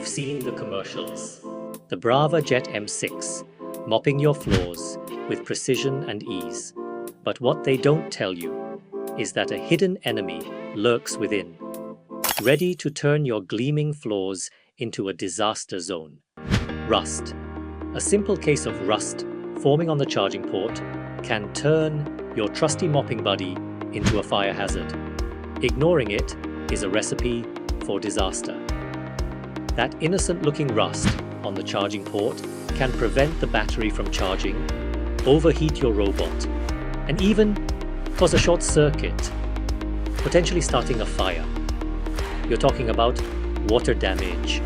You've seen the commercials. The Braava Jet M6, mopping your floors with precision and ease. But what they don't tell you is that a hidden enemy lurks within, ready to turn your gleaming floors into a disaster zone. Rust. A simple case of rust forming on the charging port can turn your trusty mopping buddy into a fire hazard. Ignoring it is a recipe for disaster. That innocent-looking rust on the charging port can prevent the battery from charging, overheat your robot, and even cause a short circuit, potentially starting a fire. You're talking about water damage,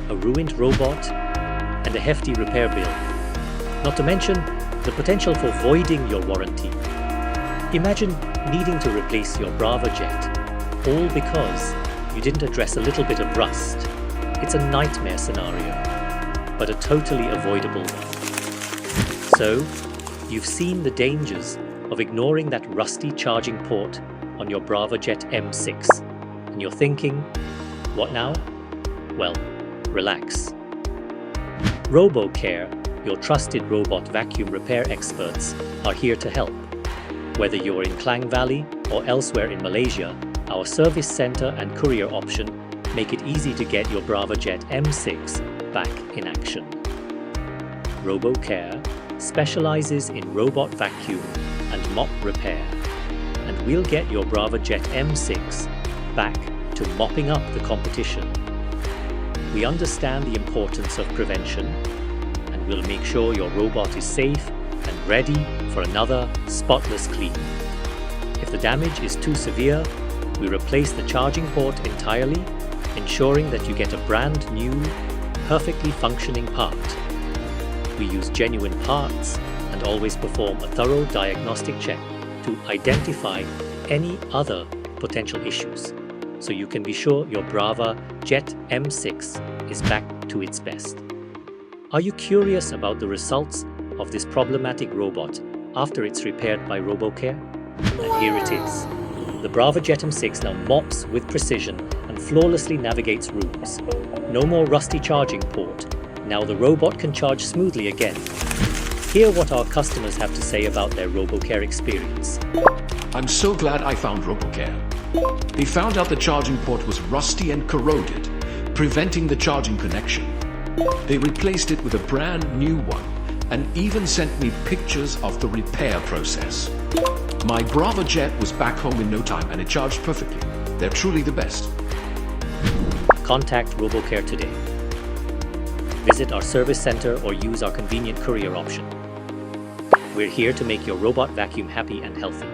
a ruined robot, and a hefty repair bill. Not to mention the potential for voiding your warranty. Imagine needing to replace your Braava Jet, all because you didn't address a little bit of rust. It's a nightmare scenario, but a totally avoidable one. So, you've seen the dangers of ignoring that rusty charging port on your Braava Jet M6, and you're thinking, what now? Well, relax. RoboCare, your trusted robot vacuum repair experts, are here to help. Whether you're in Klang Valley or elsewhere in Malaysia, our service center and courier option make it easy to get your Braava Jet M6 back in action. RoboCare specializes in robot vacuum and mop repair, and we'll get your Braava Jet M6 back to mopping up the competition. We understand the importance of prevention, and we'll make sure your robot is safe and ready for another spotless clean. If the damage is too severe, we replace the charging port entirely, ensuring that you get a brand new, perfectly functioning part. We use genuine parts and always perform a thorough diagnostic check to identify any other potential issues, so you can be sure your Braava Jet M6 is back to its best. Are you curious about the results of this problematic robot after it's repaired by RoboCare? And here it is. The Braava Jet M6 now mops with precision and flawlessly navigates rooms. No more rusty charging port. Now the robot can charge smoothly again. Hear what our customers have to say about their RoboCare experience. I'm so glad I found RoboCare. They found out the charging port was rusty and corroded, preventing the charging connection. They replaced it with a brand new one and even sent me pictures of the repair process. My Braava Jet was back home in no time and it charged perfectly. They're truly the best. Contact RoboCare today. Visit our service center or use our convenient courier option. We're here to make your robot vacuum happy and healthy.